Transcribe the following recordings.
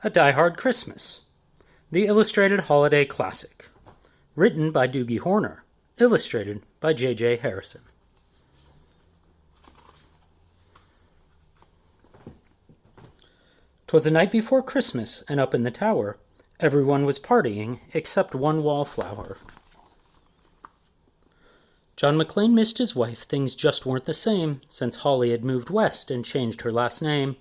A Die Hard Christmas, the illustrated holiday classic, written by Doogie Horner, illustrated by J.J. Harrison. "'Twas the night before Christmas, and up in the tower, everyone was partying except one wallflower. John McClane missed his wife, things just weren't the same since Holly had moved west and changed her last name.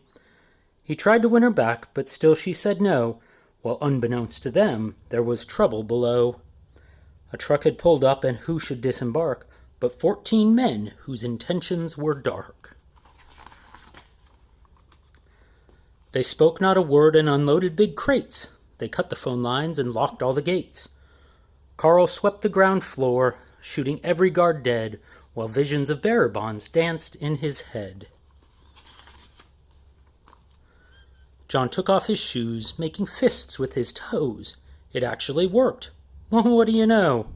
He tried to win her back, but still she said no, while unbeknownst to them, there was trouble below. A truck had pulled up, and who should disembark but 14 men whose intentions were dark. They spoke not a word and unloaded big crates. They cut the phone lines and locked all the gates. Carl swept the ground floor, shooting every guard dead, while visions of bearer bonds danced in his head. John took off his shoes, making fists with his toes. It actually worked. Well, what do you know?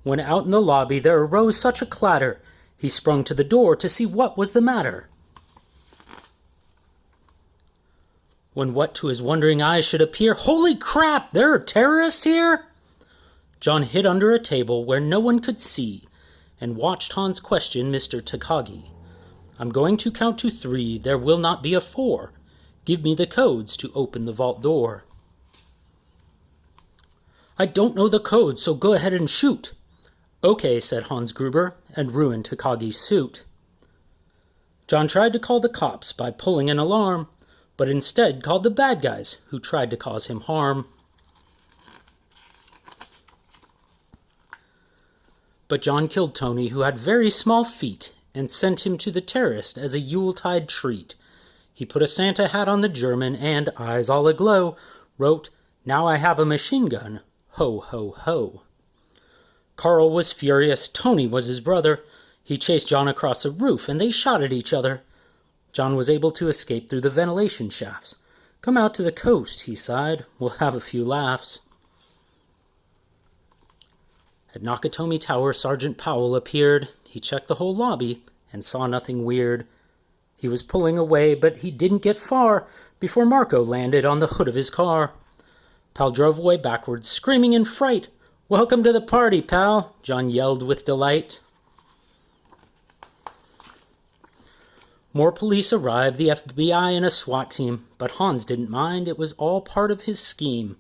When out in the lobby there arose such a clatter, he sprung to the door to see what was the matter. When what to his wondering eyes should appear, holy crap, there are terrorists here! John hid under a table where no one could see, and watched Hans question Mr. Takagi. I'm going to count to 3, there will not be a 4. Give me the codes to open the vault door. I don't know the codes, so go ahead and shoot. Okay, said Hans Gruber, and ruined Takagi's suit. John tried to call the cops by pulling an alarm, but instead called the bad guys who tried to cause him harm. But John killed Tony, who had very small feet, and sent him to the terrorist as a Yuletide treat. He put a Santa hat on the German and, eyes all aglow, wrote, "Now I have a machine gun, ho, ho, ho." Carl was furious, Tony was his brother. He chased John across a roof, and they shot at each other. John was able to escape through the ventilation shafts. Come out to the coast, he sighed, we'll have a few laughs. At Nakatomi Tower, Sergeant Powell appeared. He checked the whole lobby and saw nothing weird. He was pulling away, but he didn't get far before Marco landed on the hood of his car. Pal drove away backwards, screaming in fright. "Welcome to the party, pal," John yelled with delight. More police arrived, the FBI and a SWAT team, but Hans didn't mind, it was all part of his scheme.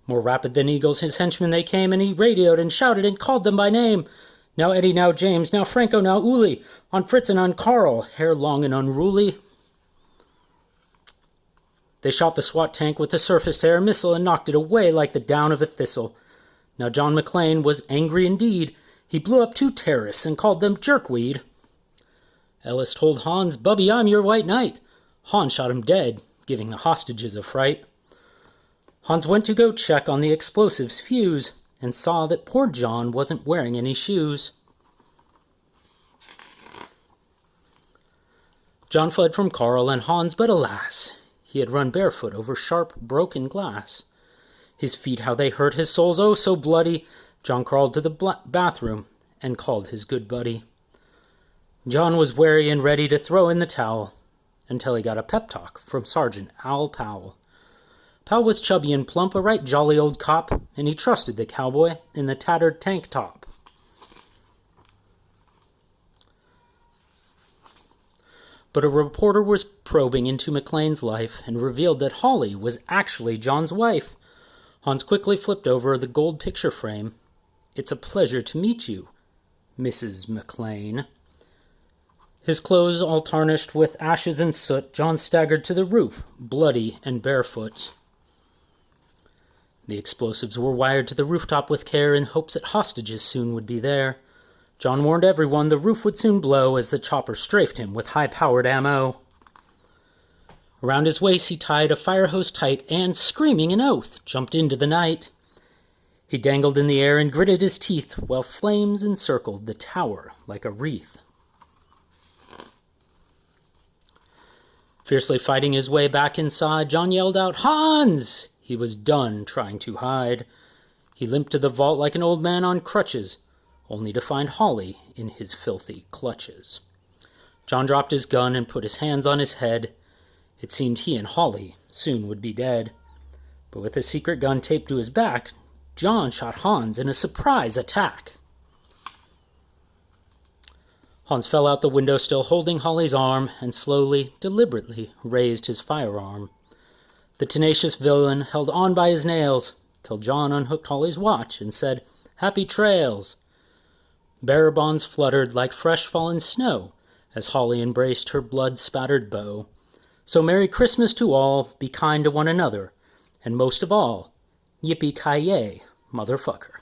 More rapid than eagles, his henchmen they came, and he radioed and shouted and called them by name. Now Eddie, now James, now Franco, now Uli, on Fritz and on Carl, hair long and unruly. They shot the SWAT tank with a surface-to-air missile and knocked it away like the down of a thistle. Now John McClane was angry indeed. He blew up 2 terrorists and called them jerkweed. Ellis told Hans, "Bubby, I'm your white knight." Hans shot him dead, giving the hostages a fright. Hans went to go check on the explosives fuse and saw that poor John wasn't wearing any shoes. John fled from Carl and Hans, but alas, he had run barefoot over sharp, broken glass. His feet, how they hurt, his soles oh so bloody. John crawled to the bathroom and called his good buddy. John was wary and ready to throw in the towel until he got a pep talk from Sergeant Al Powell. Powell was chubby and plump, a right jolly old cop, and he trusted the cowboy in the tattered tank top. But a reporter was probing into McClane's life and revealed that Holly was actually John's wife. Hans quickly flipped over the gold picture frame. "It's a pleasure to meet you, Mrs. McClane." His clothes all tarnished with ashes and soot, John staggered to the roof, bloody and barefoot. The explosives were wired to the rooftop with care in hopes that hostages soon would be there. John warned everyone the roof would soon blow as the chopper strafed him with high-powered ammo. Around his waist he tied a fire hose tight and, screaming an oath, jumped into the night. He dangled in the air and gritted his teeth while flames encircled the tower like a wreath. Fiercely fighting his way back inside, John yelled out, "Hans!" He was done trying to hide. He limped to the vault like an old man on crutches, only to find Holly in his filthy clutches. John dropped his gun and put his hands on his head. It seemed he and Holly soon would be dead. But with a secret gun taped to his back, John shot Hans in a surprise attack. Hans fell out the window still holding Holly's arm and slowly, deliberately raised his firearm. The tenacious villain held on by his nails till John unhooked Holly's watch and said, "Happy trails!" Bearer bonds fluttered like fresh fallen snow as Holly embraced her blood-spattered bow. So Merry Christmas to all, be kind to one another, and most of all, yippee-ki-yay, motherfucker.